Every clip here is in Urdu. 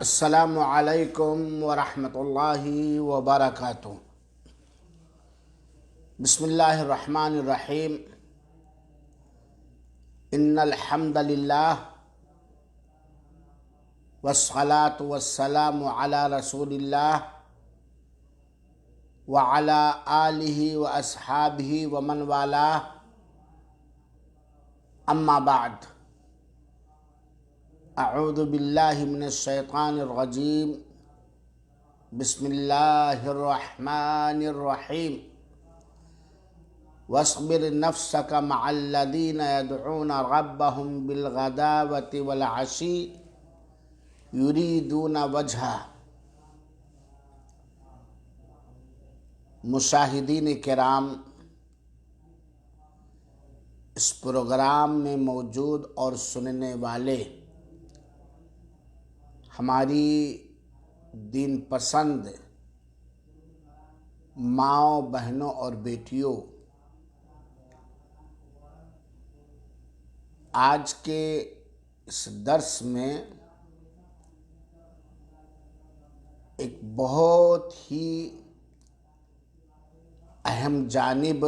السلام علیکم ورحمۃ اللہ وبرکاتہ۔ بسم اللہ الرحمن الرحیم۔ ان الحمد للہ والصلاة والسلام علی رسول اللہ وعلی آلہ واصحابہ ومن والاہ، اما بعد۔ اعوذ باللہ من الشیطان الرجیم، بسم اللہ الرحمن الرحیم۔ واصبر نفسک مع الذین یدعون ربهم بالغداوة والعشی یریدون وجہہ۔ مشاہدین کرام، اس پروگرام میں موجود اور سننے والے ہماری دین پسند ماؤں، بہنوں اور بیٹیوں، آج کے اس درس میں ایک بہت ہی اہم جانب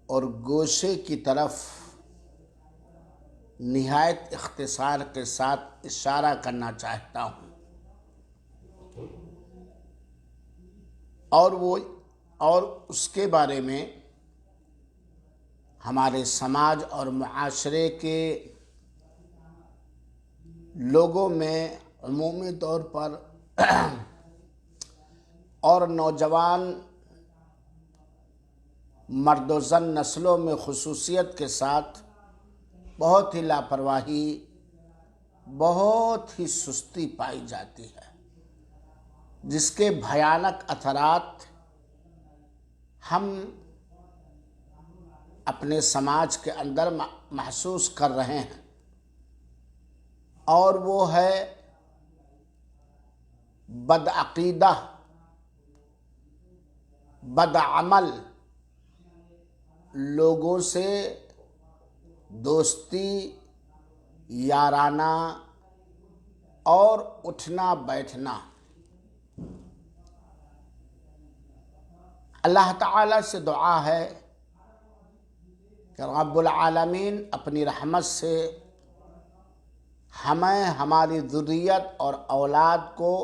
اور گوشے کی طرف نہایت اختصار کے ساتھ اشارہ کرنا چاہتا ہوں، اور اس کے بارے میں ہمارے سماج اور معاشرے کے لوگوں میں عمومی طور پر اور نوجوان مرد و زن نسلوں میں خصوصیت کے ساتھ بہت ہی لاپرواہی، بہت ہی سستی پائی جاتی ہے، جس کے بھیانک اثرات ہم اپنے سماج کے اندر محسوس کر رہے ہیں، اور وہ ہے بدعقیدہ، بدعمل لوگوں سے دوستی، یارانہ اور اٹھنا بیٹھنا۔ اللہ تعالیٰ سے دعا ہے کہ رب العالمین اپنی رحمت سے ہمیں، ہماری ذریت اور اولاد کو،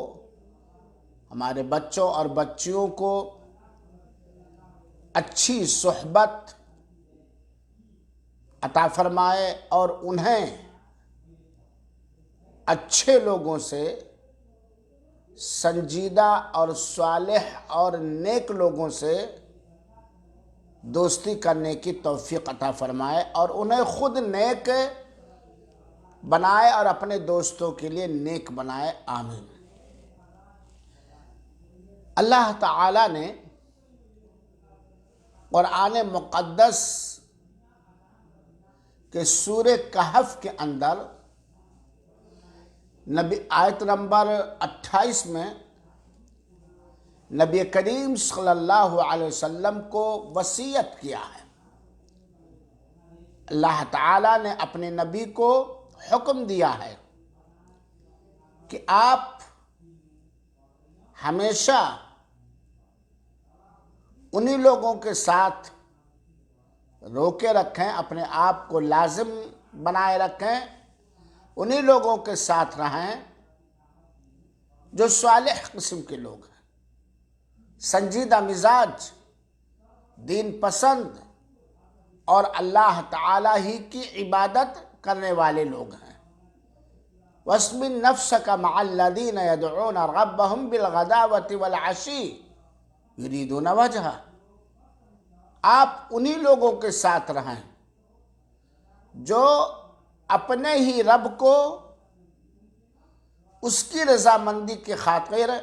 ہمارے بچوں اور بچیوں کو اچھی صحبت عطا فرمائے اور انہیں اچھے لوگوں سے، سنجیدہ اور صالح اور نیک لوگوں سے دوستی کرنے کی توفیق عطا فرمائے، اور انہیں خود نیک بنائے اور اپنے دوستوں کے لیے نیک بنائے، آمین۔ اللہ تعالیٰ نے قرآن مقدس کہ سورہ کہف کے اندر آیت نمبر 28 میں نبی کریم صلی اللہ علیہ وسلم کو وصیت کیا ہے۔ اللہ تعالیٰ نے اپنے نبی کو حکم دیا ہے کہ آپ ہمیشہ انہی لوگوں کے ساتھ روکے رکھیں، اپنے آپ کو لازم بنائے رکھیں، انہی لوگوں کے ساتھ رہیں جو صالح قسم کے لوگ ہیں، سنجیدہ مزاج، دین پسند اور اللہ تعالیٰ ہی کی عبادت کرنے والے لوگ ہیں۔ وَاصْبِرْ نَفْسَكَ مَعَ الَّذِينَ يَدْعُونَ رَبَّهُمْ بِالْغَدَاوَةِ وَالْعَشِيِّ يُرِيدُونَ وَجْهَهُ۔ آپ انہی لوگوں کے ساتھ رہیں جو اپنے ہی رب کو اس کی رضامندی کی خاطر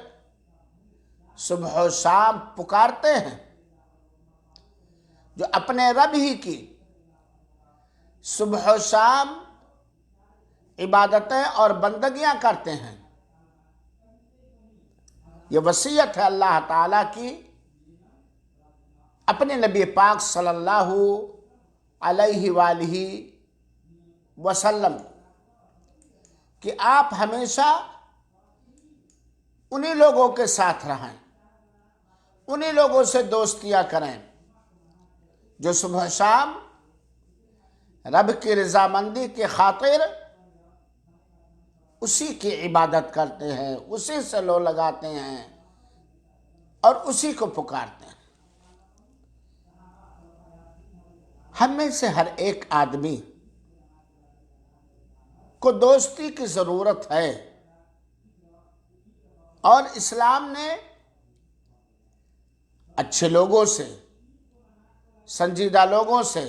صبح و شام پکارتے ہیں، جو اپنے رب ہی کی صبح و شام عبادتیں اور بندگیاں کرتے ہیں۔ یہ وصیت ہے اللہ تعالیٰ کی اپنے نبی پاک صلی اللہ علیہ وآلہ وسلم کہ آپ ہمیشہ انہی لوگوں کے ساتھ رہیں، انہی لوگوں سے دوستیاں کریں جو صبح شام رب کی رضامندی کی خاطر اسی کی عبادت کرتے ہیں، اسی سے لو لگاتے ہیں اور اسی کو پکارتے ہیں۔ ہم میں سے ہر ایک آدمی کو دوستی کی ضرورت ہے، اور اسلام نے اچھے لوگوں سے، سنجیدہ لوگوں سے،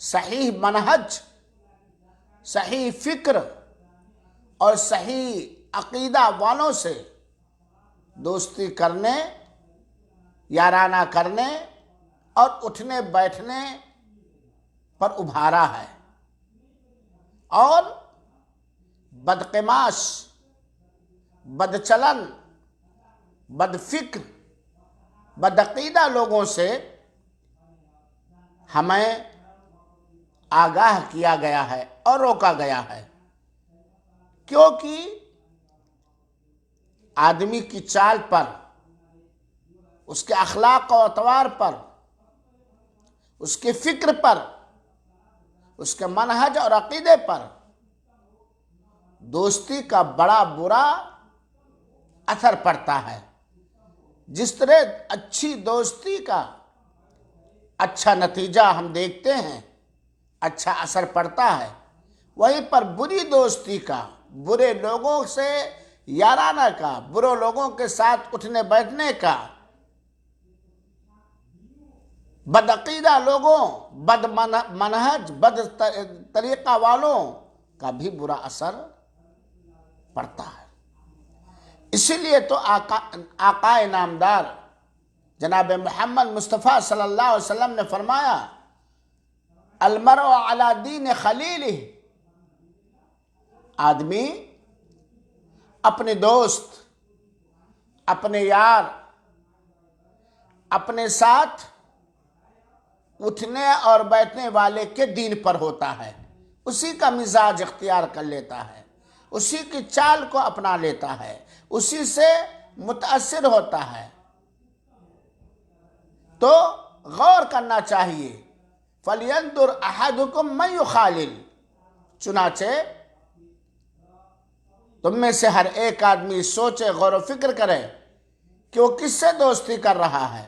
صحیح منہج، صحیح فکر اور صحیح عقیدہ والوں سے دوستی کرنے، یارانہ کرنے اور اٹھنے بیٹھنے پر ابھارا ہے، اور بدقماش، بدچلن، بدفکر، بدعقیدہ لوگوں سے ہمیں آگاہ کیا گیا ہے اور روکا گیا ہے، کیونکہ آدمی کی چال پر، اس کے اخلاق و اطوار پر، اس کے فکر پر، اس کے منہج اور عقیدے پر دوستی کا بڑا برا اثر پڑتا ہے۔ جس طرح اچھی دوستی کا اچھا نتیجہ ہم دیکھتے ہیں، اچھا اثر پڑتا ہے، وہیں پر بری دوستی کا، برے لوگوں سے یارانہ کا، برے لوگوں کے ساتھ اٹھنے بیٹھنے کا، بدعقیدہ لوگوں، بد منہج، بد طریقہ والوں کا بھی برا اثر پڑتا ہے۔ اسی لیے تو آقا نامدار جناب محمد مصطفیٰ صلی اللہ علیہ وسلم نے فرمایا، المرء علی دین خلیلہ، آدمی اپنے دوست، اپنے یار، اپنے ساتھ اٹھنے اور بیٹھنے والے کے دین پر ہوتا ہے، اسی کا مزاج اختیار کر لیتا ہے، اسی کی چال کو اپنا لیتا ہے، اسی سے متاثر ہوتا ہے۔ تو غور کرنا چاہیے، فَلْيَنْظُرْ أَحَدُكُمْ مَنْ يُخَالِلُ، چنانچہ تم میں سے ہر ایک آدمی سوچے، غور و فکر کرے کہ وہ کس سے دوستی کر رہا ہے۔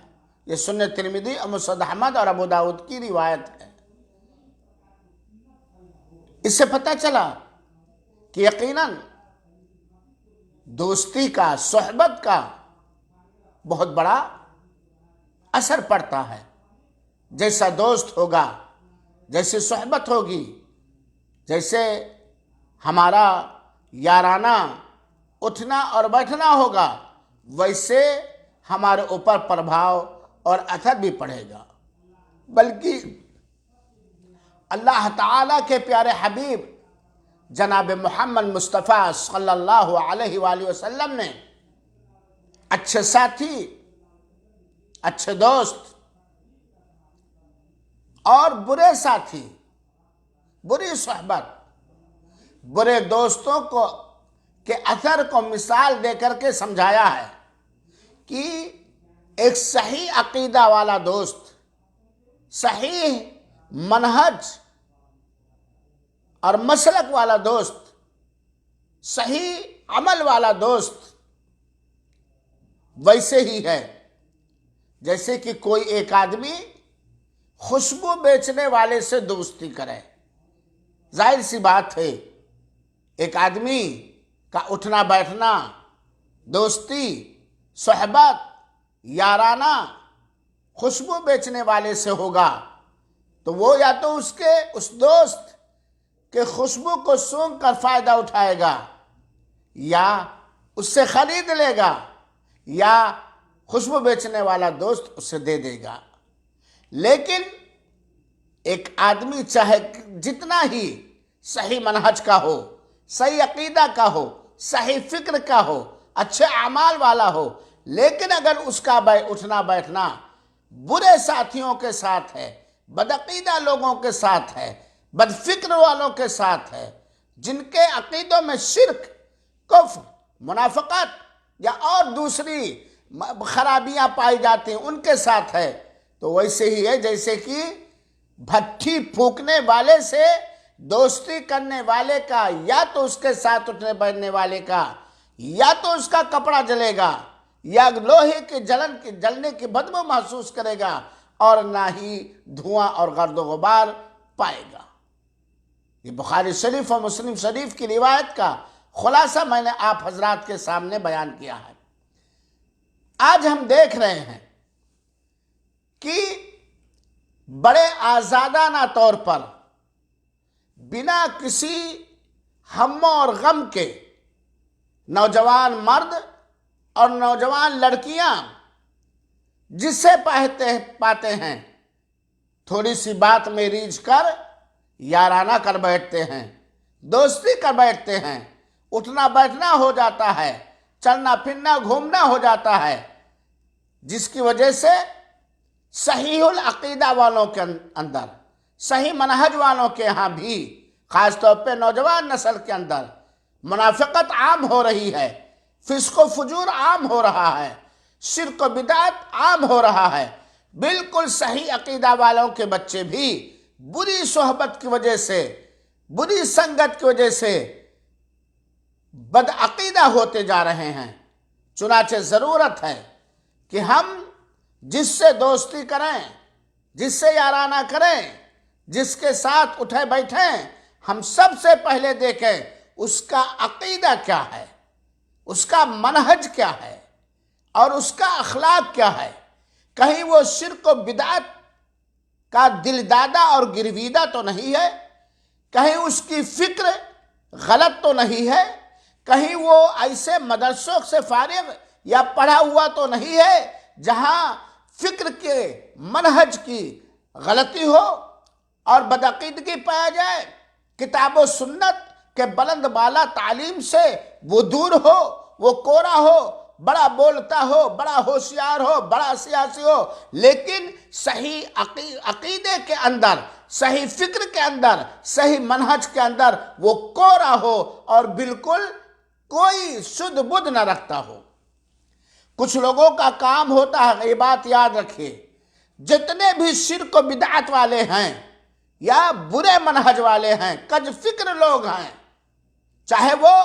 یہ سنن ترمذی اور مسند احمد اور ابو داؤد کی روایت ہے۔ اس سے پتہ چلا کہ یقیناً دوستی کا، صحبت کا بہت بڑا اثر پڑتا ہے۔ جیسا دوست ہوگا، جیسے صحبت ہوگی، جیسے ہمارا یارانہ اٹھنا اور بیٹھنا ہوگا، ویسے ہمارے اوپر پربھاؤ اور اثر بھی پڑے گا۔ بلکہ اللہ تعالیٰ کے پیارے حبیب جناب محمد مصطفیٰ صلی اللہ علیہ وآلہ وسلم نے اچھے ساتھی، اچھے دوست اور برے ساتھی، بری صحبت، برے دوستوں کو کے اثر کو مثال دے کر کے سمجھایا ہے کہ ایک صحیح عقیدہ والا دوست، صحیح منہج اور مسلک والا دوست، صحیح عمل والا دوست ویسے ہی ہے جیسے کہ کوئی ایک آدمی خوشبو بیچنے والے سے دوستی کرے۔ ظاہر سی بات ہے، ایک آدمی کا اٹھنا بیٹھنا، دوستی، صحبت، یارانہ خوشبو بیچنے والے سے ہوگا تو وہ یا تو اس دوست کے خوشبو کو سونگھ کر فائدہ اٹھائے گا، یا اس سے خرید لے گا، یا خوشبو بیچنے والا دوست اسے دے دے گا۔ لیکن ایک آدمی چاہے جتنا ہی صحیح منہج کا ہو، صحیح عقیدہ کا ہو، صحیح فکر کا ہو، اچھے اعمال والا ہو، لیکن اگر اس کا اٹھنا بیٹھنا برے ساتھیوں کے ساتھ ہے، بدعقیدہ لوگوں کے ساتھ ہے، بدفکر والوں کے ساتھ ہے، جن کے عقیدوں میں شرک، کفر، منافقت یا اور دوسری خرابیاں پائی جاتی ہیں ان کے ساتھ ہے، تو ویسے ہی ہے جیسے کہ بھٹی پھونکنے والے سے دوستی کرنے والے کا یا تو اس کے ساتھ اٹھنے بیٹھنے والے کا یا تو اس کا کپڑا جلے گا یا لوہے کے جلنے کی بدبو محسوس کرے گا اور نہ ہی دھواں اور گرد و غبار پائے گا۔ یہ بخاری شریف اور مسلم شریف کی روایت کا خلاصہ میں نے آپ حضرات کے سامنے بیان کیا ہے۔ آج ہم دیکھ رہے ہیں کہ بڑے آزادانہ طور پر بنا کسی ہم اور غم کے نوجوان مرد اور نوجوان لڑکیاں جسے پاتے ہیں تھوڑی سی بات میں ریجھ کر یارانہ کر بیٹھتے ہیں، دوستی کر بیٹھتے ہیں، اٹھنا بیٹھنا ہو جاتا ہے، چلنا پھرنا گھومنا ہو جاتا ہے، جس کی وجہ سے صحیح العقیدہ والوں کے اندر، صحیح منہج والوں کے ہاں بھی، خاص طور پہ نوجوان نسل کے اندر منافقت عام ہو رہی ہے، فسق و فجور عام ہو رہا ہے، شرک و بدعت عام ہو رہا ہے۔ بالکل صحیح عقیدہ والوں کے بچے بھی بری صحبت کی وجہ سے، بری سنگت کی وجہ سے بدعقیدہ ہوتے جا رہے ہیں۔ چنانچہ ضرورت ہے کہ ہم جس سے دوستی کریں، جس سے یارانہ کریں، جس کے ساتھ اٹھے بیٹھیں، ہم سب سے پہلے دیکھیں اس کا عقیدہ کیا ہے، اس کا منہج کیا ہے اور اس کا اخلاق کیا ہے۔ کہیں وہ شرک و بدعت کا دل دادا اور گرویدہ تو نہیں ہے، کہیں اس کی فکر غلط تو نہیں ہے، کہیں وہ ایسے مدرسوں سے فارغ یا پڑھا ہوا تو نہیں ہے جہاں فکر کے منہج کی غلطی ہو اور بدعقیدگی پایا جائے، کتاب و سنت کے بلند بالا تعلیم سے وہ دور ہو، وہ کورا ہو، بڑا بولتا ہو، بڑا ہوشیار ہو، بڑا سیاسی ہو، لیکن صحیح عقیدے کے اندر، صحیح فکر کے اندر، صحیح منہج کے اندر وہ کورا ہو اور بالکل کوئی سدھ بدھ نہ رکھتا ہو۔ کچھ لوگوں کا کام ہوتا ہے، یہ بات یاد رکھیے، جتنے بھی شرک و بدعت والے ہیں یا برے منہج والے ہیں، کج فکر لوگ ہیں، چاہے وہ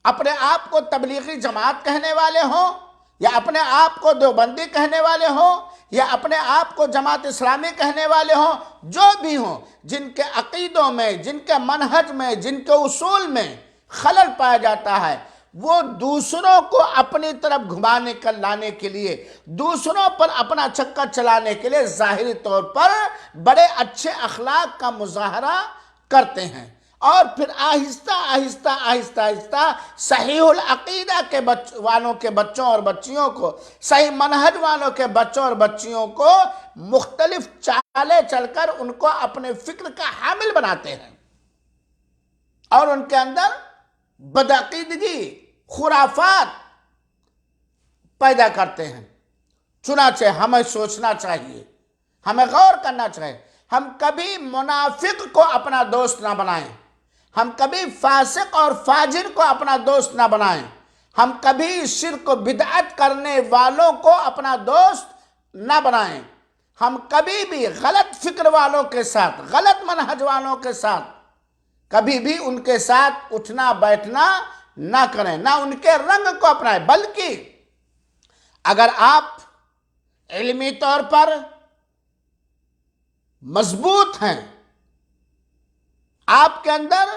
اپنے آپ کو تبلیغی جماعت کہنے والے ہوں یا اپنے آپ کو دیوبندی کہنے والے ہوں یا اپنے آپ کو جماعت اسلامی کہنے والے ہوں، جو بھی ہوں، جن کے عقیدوں میں، جن کے منہج میں، جن کے اصول میں خلل پایا جاتا ہے، وہ دوسروں کو اپنی طرف گھمانے کر لانے کے لیے، دوسروں پر اپنا چکر چلانے کے لیے ظاہری طور پر بڑے اچھے اخلاق کا مظاہرہ کرتے ہیں، اور پھر آہستہ آہستہ آہستہ آہستہ صحیح العقیدہ کے والوں کے بچوں اور بچیوں کو، صحیح منہج والوں کے بچوں اور بچیوں کو مختلف چالیں چل کر ان کو اپنے فکر کا حامل بناتے ہیں اور ان کے اندر بدعقیدگی، خرافات پیدا کرتے ہیں۔ چنانچہ ہمیں سوچنا چاہیے، ہمیں غور کرنا چاہیے، ہم کبھی منافق کو اپنا دوست نہ بنائیں، ہم کبھی فاسق اور فاجر کو اپنا دوست نہ بنائیں، ہم کبھی شرک و بدعت کرنے والوں کو اپنا دوست نہ بنائیں، ہم کبھی بھی غلط فکر والوں کے ساتھ، غلط منہج والوں کے ساتھ کبھی بھی ان کے ساتھ اٹھنا بیٹھنا نہ کریں، نہ ان کے رنگ کو اپنائیں، بلکہ اگر آپ علمی طور پر مضبوط ہیں، آپ کے اندر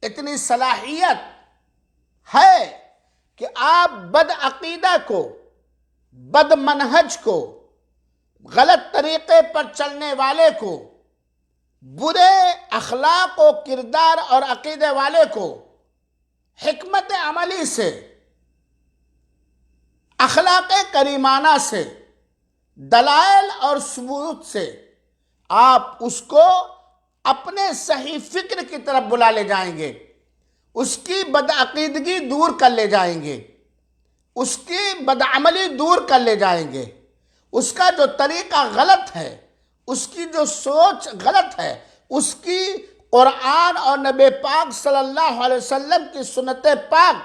اتنی صلاحیت ہے کہ آپ بد عقیدہ کو، بد منہج کو، غلط طریقے پر چلنے والے کو، برے اخلاق و کردار اور عقیدے والے کو حکمت عملی سے، اخلاق کریمانہ سے، دلائل اور ثبوت سے آپ اس کو اپنے صحیح فکر کی طرف بلا لے جائیں گے، اس کی بدعقیدگی دور کر لے جائیں گے، اس کی بدعملی دور کر لے جائیں گے، اس کا جو طریقہ غلط ہے، اس کی جو سوچ غلط ہے، اس کی قرآن اور نبی پاک صلی اللہ علیہ وسلم کی سنت پاک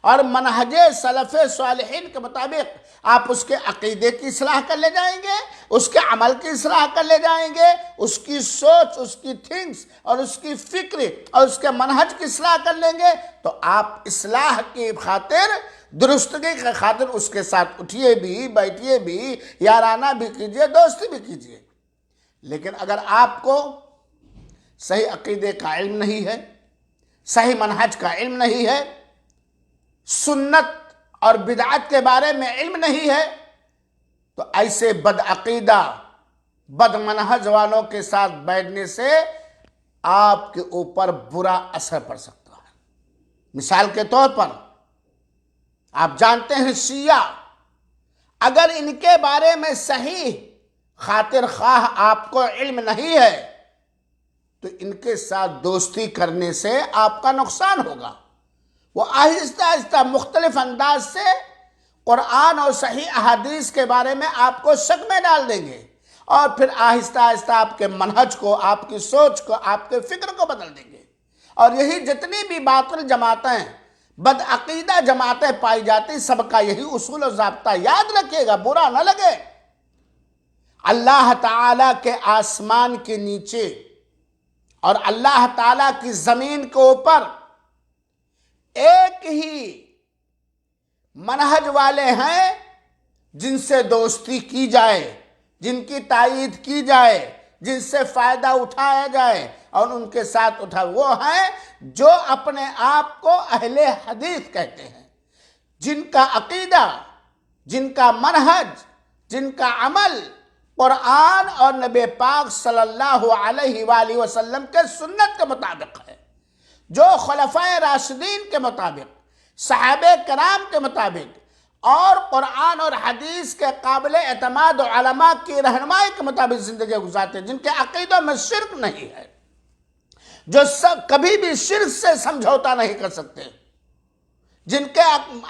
اور منہج سلف صالحین کے مطابق آپ اس کے عقیدے کی اصلاح کر لے جائیں گے، اس کے عمل کی اصلاح کر لے جائیں گے، اس کی سوچ، اس کی تھنکس اور اس کی فکر اور اس کے منہج کی اصلاح کر لیں گے، تو آپ اصلاح کی خاطر، درستگی کی خاطر اس کے ساتھ اٹھیے بھی، بیٹھیے بھی، یارانہ بھی کیجیے، دوستی بھی کیجیے۔ لیکن اگر آپ کو صحیح عقیدے کا علم نہیں ہے، صحیح منہج کا علم نہیں ہے، سنت اور بدعت کے بارے میں علم نہیں ہے، تو ایسے بدعقیدہ، بد منہج والوں کے ساتھ بیٹھنے سے آپ کے اوپر برا اثر پڑ سکتا ہے۔ مثال کے طور پر آپ جانتے ہیں شیعہ، اگر ان کے بارے میں صحیح خاطر خواہ آپ کو علم نہیں ہے تو ان کے ساتھ دوستی کرنے سے آپ کا نقصان ہوگا۔ وہ آہستہ آہستہ مختلف انداز سے قرآن اور صحیح احادیث کے بارے میں آپ کو شک میں ڈال دیں گے، اور پھر آہستہ آہستہ آپ کے منہج کو، آپ کی سوچ کو، آپ کے فکر کو بدل دیں گے۔ اور یہی جتنی بھی باطل جماعتیں، بدعقیدہ جماعتیں پائی جاتی، سب کا یہی اصول و ضابطہ یاد رکھیے گا، برا نہ لگے۔ اللہ تعالیٰ کے آسمان کے نیچے اور اللہ تعالیٰ کی زمین کے اوپر ایک ہی منہج والے ہیں جن سے دوستی کی جائے، جن کی تائید کی جائے، جن سے فائدہ اٹھایا جائے اور ان کے ساتھ وہ ہیں جو اپنے آپ کو اہل حدیث کہتے ہیں، جن کا عقیدہ، جن کا منہج، جن کا عمل قرآن اور نبی پاک صلی اللہ علیہ وآلہ وسلم کے سنت کے مطابق ہے، جو خلفائے راشدین کے مطابق، صحابہ کرام کے مطابق اور قرآن اور حدیث کے قابل اعتماد علماء کی رہنمائی کے مطابق زندگی گزارتے ہیں، جن کے عقیدوں میں شرک نہیں ہے، جو کبھی بھی شرک سے سمجھوتا نہیں کر سکتے، جن کے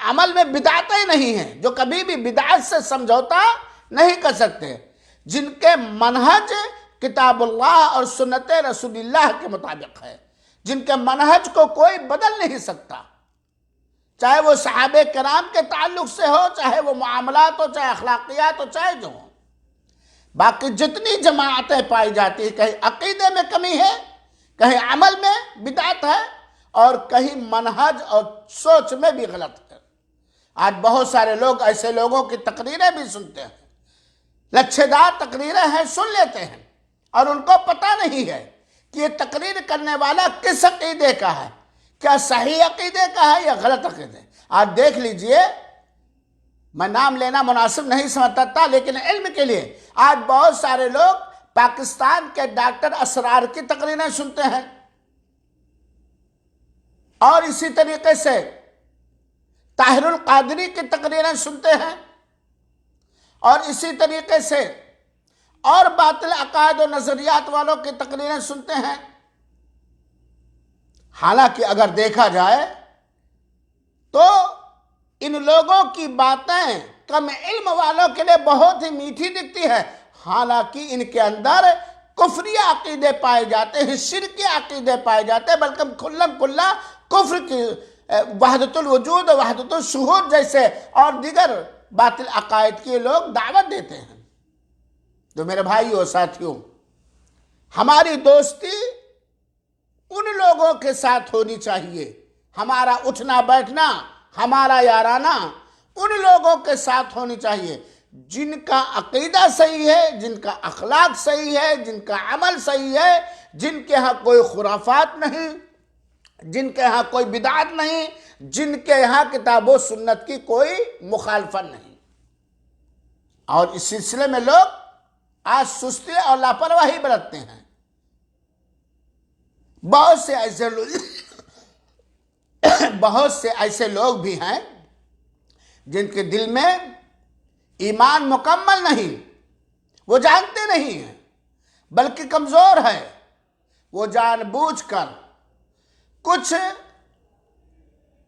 عمل میں بدعتیں نہیں ہیں، جو کبھی بھی بدعت سے سمجھوتا نہیں کر سکتے، جن کے منہج کتاب اللہ اور سنت رسول اللہ کے مطابق ہے، جن کے منہج کو کوئی بدل نہیں سکتا، چاہے وہ صحابہ کرام کے تعلق سے ہو، چاہے وہ معاملات ہو، چاہے اخلاقیات ہو، چاہے جو ہو۔ باقی جتنی جماعتیں پائی جاتی ہیں، کہیں عقیدے میں کمی ہے، کہیں عمل میں بدعت ہے، اور کہیں منہج اور سوچ میں بھی غلط ہے۔ آج بہت سارے لوگ ایسے لوگوں کی تقریریں بھی سنتے ہیں، لچھے دار تقریریں ہیں، سن لیتے ہیں، اور ان کو پتہ نہیں ہے کہ یہ تقریر کرنے والا کس عقیدے کا ہے، کیا صحیح عقیدے کا ہے یا غلط عقیدے۔ آج دیکھ لیجئے، میں نام لینا مناسب نہیں سمجھتا، لیکن علم کے لیے آج بہت سارے لوگ پاکستان کے ڈاکٹر اسرار کی تقریریں سنتے ہیں، اور اسی طریقے سے طاہر القادری کی تقریریں سنتے ہیں، اور اسی طریقے سے اور باطل عقائد و نظریات والوں کی تقریریں سنتے ہیں۔ حالانکہ اگر دیکھا جائے تو ان لوگوں کی باتیں کم علم والوں کے لیے بہت ہی میٹھی دکھتی ہے، حالانکہ ان کے اندر کفری عقیدے پائے جاتے ہیں، شرکی عقیدے پائے جاتے ہیں، بلکہ کھلا کفر کی وحدت الوجود، وحدت الشہود جیسے اور دیگر باطل عقائد کے لوگ دعوت دیتے ہیں۔ تو میرے بھائیو ساتھیوں، ہماری دوستی ان لوگوں کے ساتھ ہونی چاہیے، ہمارا اٹھنا بیٹھنا، ہمارا یارانہ ان لوگوں کے ساتھ ہونی چاہیے جن کا عقیدہ صحیح ہے، جن کا اخلاق صحیح ہے، جن کا عمل صحیح ہے، جن کے ہاں کوئی خرافات نہیں، جن کے ہاں کوئی بدعت نہیں، جن کے ہاں کتاب و سنت کی کوئی مخالفت نہیں۔ اور اس سلسلے میں لوگ آج سستی اور لاپرواہی برتتے ہیں۔ بہت سے ایسے لوگ بھی ہیں جن کے دل میں ایمان مکمل نہیں، وہ جانتے نہیں ہیں، بلکہ کمزور ہے، وہ جان بوجھ کر کچھ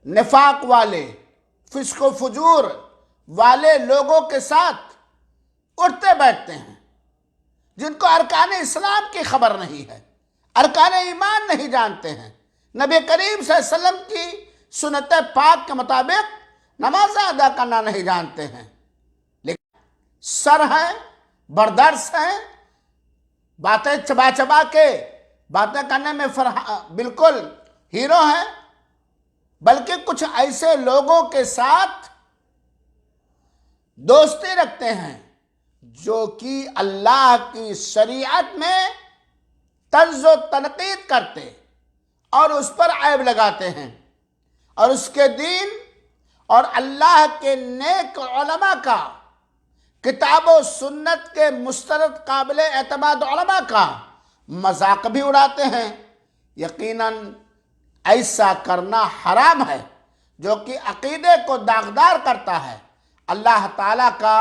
نفاق والے، فسق و فجور والے لوگوں کے ساتھ اٹھتے بیٹھتے ہیں، جن کو ارکان اسلام کی خبر نہیں ہے، ارکان ایمان نہیں جانتے ہیں، نبی کریم صلی اللہ علیہ وسلم کی سنت پاک کے مطابق نماز ادا کرنا نہیں جانتے ہیں، لیکن سر ہیں، بردرس ہیں، باتیں چبا چبا کے باتیں کرنے میں بالکل ہیرو ہیں، بلکہ کچھ ایسے لوگوں کے ساتھ دوستی رکھتے ہیں جو کہ اللہ کی شریعت میں طنز و تنقید کرتے اور اس پر عیب لگاتے ہیں، اور اس کے دین اور اللہ کے نیک علماء کا، کتاب و سنت کے مستند قابل اعتماد علماء کا مذاق بھی اڑاتے ہیں۔ یقیناً ایسا کرنا حرام ہے، جو کہ عقیدے کو داغدار کرتا ہے۔ اللہ تعالیٰ کا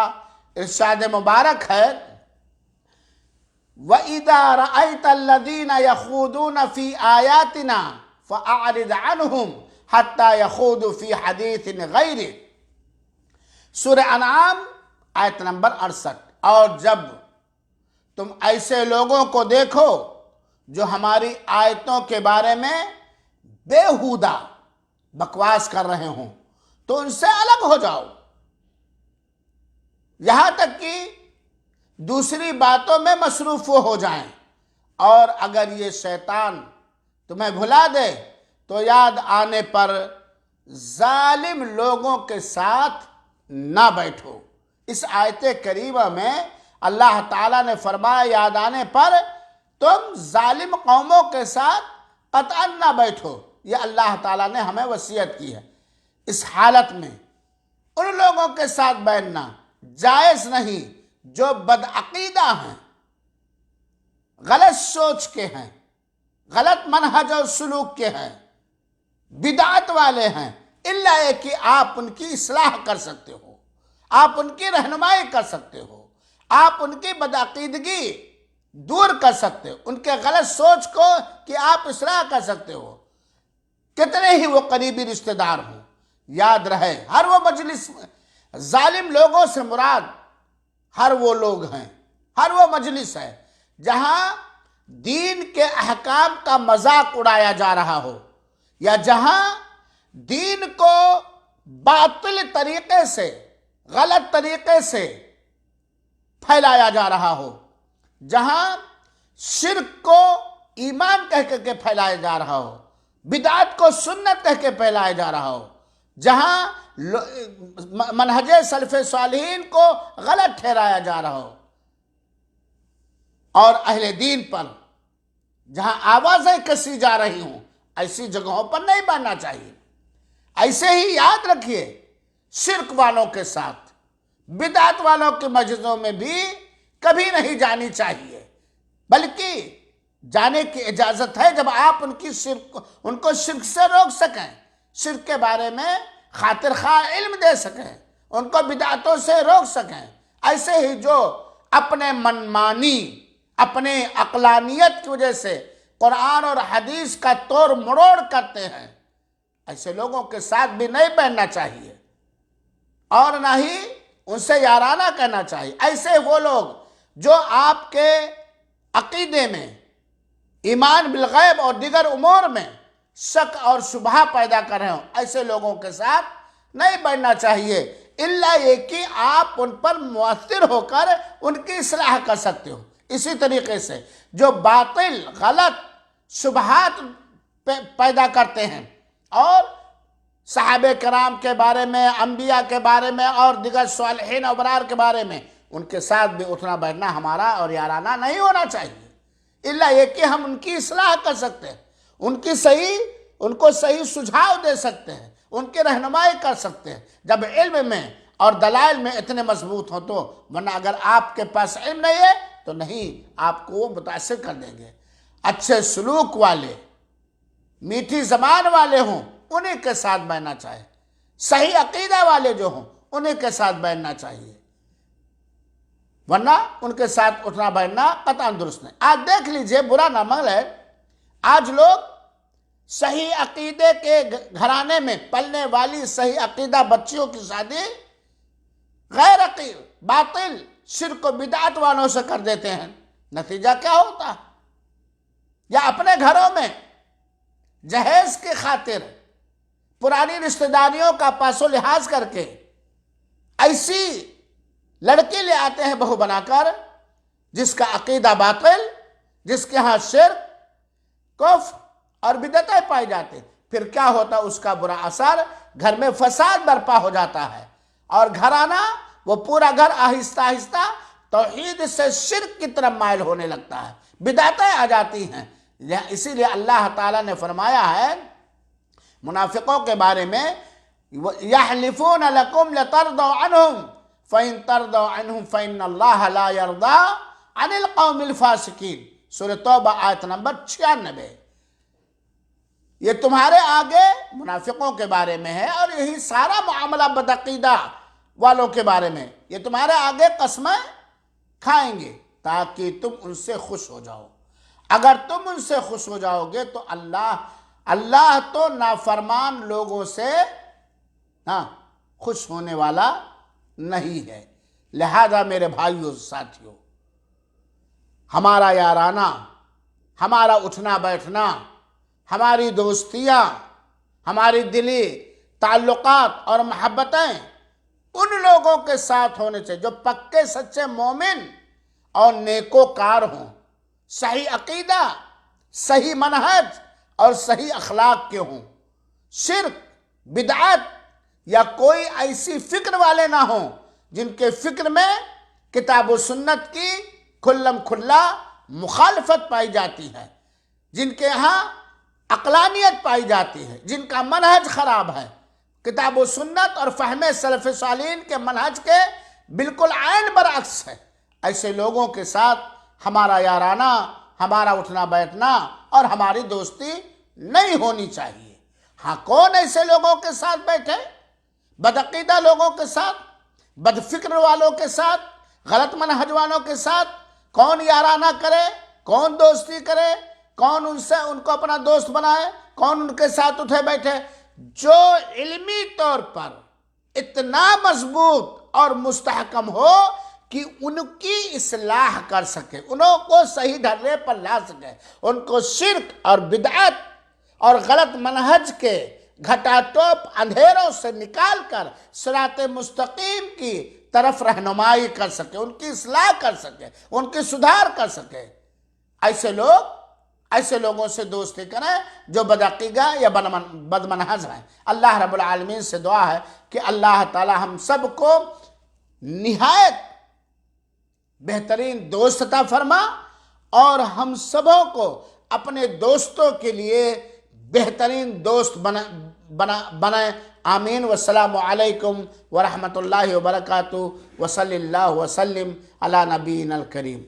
ارشاد مبارک ہے، وَإِذَا رَأَيْتَ الَّذِينَ يَخُوضُونَ فِي آيَاتِنَا فَأَعْرِضْ عَنْهُمْ حَتَّى يَخُوضُوا فِي حَدِيثٍ غَيْرِهِ، سورہ انعام آیت نمبر 68۔ اور جب تم ایسے لوگوں کو دیکھو جو ہماری آیتوں کے بارے میں بےہودہ بکواس کر رہے ہوں تو ان سے الگ ہو جاؤ، یہاں تک کہ دوسری باتوں میں مصروف ہو جائیں، اور اگر یہ شیطان تمہیں بھلا دے تو یاد آنے پر ظالم لوگوں کے ساتھ نہ بیٹھو۔ اس آیت کریمہ میں اللہ تعالیٰ نے فرمایا یاد آنے پر تم ظالم قوموں کے ساتھ قطعاً نہ بیٹھو۔ یہ اللہ تعالیٰ نے ہمیں وصیت کی ہے۔ اس حالت میں ان لوگوں کے ساتھ بیٹھنا جائز نہیں جو بدعقیدہ ہیں، غلط سوچ کے ہیں، غلط منہج اور سلوک کے ہیں، بدعت والے ہیں، الا یہ کہ آپ ان کی اصلاح کر سکتے ہو، آپ ان کی رہنمائی کر سکتے ہو، آپ ان کی بدعقیدگی دور کر سکتے ہو، ان کے غلط سوچ کو کہ آپ اصلاح کر سکتے ہو، کتنے ہی وہ قریبی رشتہ دار ہوں۔ یاد رہے، ہر وہ مجلس، ظالم لوگوں سے مراد ہر وہ لوگ ہیں، ہر وہ مجلس ہے جہاں دین کے احکام کا مذاق اڑایا جا رہا ہو، یا جہاں دین کو باطل طریقے سے، غلط طریقے سے پھیلایا جا رہا ہو، جہاں شرک کو ایمان کہہ کے پھیلایا جا رہا ہو، بدعت کو سنت کہہ کے پھیلایا جا رہا ہو، جہاں منہج سلف صالحین کو غلط ٹھہرایا جا رہا ہو، اور اہل دین پر جہاں آوازیں کسی جا رہی ہوں، ایسی جگہوں پر نہیں بننا چاہیے۔ ایسے ہی یاد رکھیے، شرک والوں کے ساتھ، بدعت والوں کے مجلسوں میں بھی کبھی نہیں جانی چاہیے، بلکہ جانے کی اجازت ہے جب آپ ان کو شرک سے روک سکیں، شرک کے بارے میں خاطر خواہ علم دے سکیں، ان کو بدعتوں سے روک سکیں۔ ایسے ہی جو اپنے منمانی، اپنے عقلانیت کی وجہ سے قرآن اور حدیث کا توڑ مروڑ کرتے ہیں، ایسے لوگوں کے ساتھ بھی نہیں بیٹھنا چاہیے، اور نہ ہی ان سے یارانہ کہنا چاہیے۔ ایسے وہ لوگ جو آپ کے عقیدے میں، ایمان بالغیب اور دیگر امور میں شک اور شبہ پیدا کر رہے ہوں، ایسے لوگوں کے ساتھ نہیں بیٹھنا چاہیے، الا یہ کہ آپ ان پر مؤثر ہو کر ان کی اصلاح کر سکتے ہو۔ اسی طریقے سے جو باطل، غلط شبہات پیدا کرتے ہیں اور صحابہ کرام کے بارے میں، انبیاء کے بارے میں اور دیگر صالحین ابرار کے بارے میں، ان کے ساتھ بھی اٹھنا بیٹھنا ہمارا اور یارانہ نہیں ہونا چاہیے، الا یہ کہ ہم ان کی اصلاح کر سکتے ہیں، ان کو صحیح سجھاؤ دے سکتے ہیں، ان کی رہنمائی کر سکتے ہیں، جب علم میں اور دلائل میں اتنے مضبوط ہوں تو، ورنہ اگر آپ کے پاس علم نہیں ہے تو نہیں، آپ کو وہ متاثر کر دیں گے۔ اچھے سلوک والے، میٹھی زبان والے ہوں، انہیں کے ساتھ بیٹھنا چاہیے، صحیح عقیدہ والے جو ہوں انہیں کے ساتھ بیٹھنا چاہیے، ورنہ ان کے ساتھ اٹھنا بیٹھنا قطعاً درست نہیں۔ آج دیکھ لیجئے، برا نہ ہے، آج لوگ صحیح عقیدے کے گھرانے میں پلنے والی صحیح عقیدہ بچیوں کی شادی غیر عقیل، باطل، شرک و بدعت والوں سے کر دیتے ہیں۔ نتیجہ کیا ہوتا؟ یا اپنے گھروں میں جہیز کی خاطر پرانی رشتہ داریوں کا پاس و لحاظ کر کے ایسی لڑکی لے آتے ہیں بہو بنا کر جس کا عقیدہ باطل، جس کے ہاں شرک، کفر اور بدعتیں پائی جاتی ہیں، پھر کیا ہوتا اس کا برا اثر، گھر میں فساد برپا ہو جاتا ہے، اور گھرانہ وہ پورا گھر آہستہ آہستہ توحید سے شرک کی طرف مائل ہونے لگتا ہے، بدعتیں آ جاتی ہیں۔ اسی لیے اللہ تعالیٰ نے فرمایا ہے منافقوں کے بارے میں یحلفون لکم لترضوا عنہم فإن ترضوا عنہم فإن اللہ لا یرضى عن القوم الفاسقین، سورہ توبہ آیت نمبر 96۔ یہ تمہارے آگے منافقوں کے بارے میں ہے، اور یہی سارا معاملہ بدعقیدہ والوں کے بارے میں، یہ تمہارے آگے قسمیں کھائیں گے تاکہ تم ان سے خوش ہو جاؤ۔ اگر تم ان سے خوش ہو جاؤ گے تو اللہ تو نافرمان لوگوں سے خوش ہونے والا نہیں ہے۔ لہذا میرے بھائیوں ساتھیوں، ہمارا یارانہ، ہمارا اٹھنا بیٹھنا، ہماری دوستیاں، ہماری دلی تعلقات اور محبتیں ان لوگوں کے ساتھ ہونے سے جو پکے سچے مومن اور نیکوکار ہوں، صحیح عقیدہ، صحیح منہج اور صحیح اخلاق کے ہوں، شرک، بدعت یا کوئی ایسی فکر والے نہ ہوں جن کے فکر میں کتاب و سنت کی کھلم کھلا مخالفت پائی جاتی ہے، جن کے ہاں عقلانیت پائی جاتی ہے، جن کا منہج خراب ہے، کتاب و سنت اور فہم سلف صالحین کے منہج کے بالکل عین برعکس ہے۔ ایسے لوگوں کے ساتھ ہمارا یارانہ، ہمارا اٹھنا بیٹھنا اور ہماری دوستی نہیں ہونی چاہیے۔ ہاں، کون ایسے لوگوں کے ساتھ بیٹھے؟ بدعقیدہ لوگوں کے ساتھ، بد فکر والوں کے ساتھ، غلط منہج والوں کے ساتھ کون یارانہ کرے، کون دوستی کرے، کون ان کو اپنا دوست بنائے، کون ان کے ساتھ اٹھے بیٹھے؟ جو علمی طور پر اتنا مضبوط اور مستحکم ہو کہ ان کی اصلاح کر سکے، انہوں کو صحیح ڈھرے پر لا سکے، ان کو شرک اور بدعت اور غلط منہج کے گھٹا ٹوپ اندھیروں سے نکال کر صراط مستقیم کی طرف رہنمائی کر سکے، ان کی اصلاح کر سکے، ان کی سدھار کر سکے۔ ایسے لوگوں سے دوستی کریں جو بدعقیدہ یا بد منہج ہیں۔ اللہ رب العالمین سے دعا ہے کہ اللہ تعالی ہم سب کو نہایت بہترین دوست عطا فرما، اور ہم سبوں کو اپنے دوستوں کے لیے بہترین دوست بنائیں۔ آمین۔ والسلام علیکم ورحمۃ اللہ وبرکاتہ، وصلی اللہ وسلم علی نبینا الکریم۔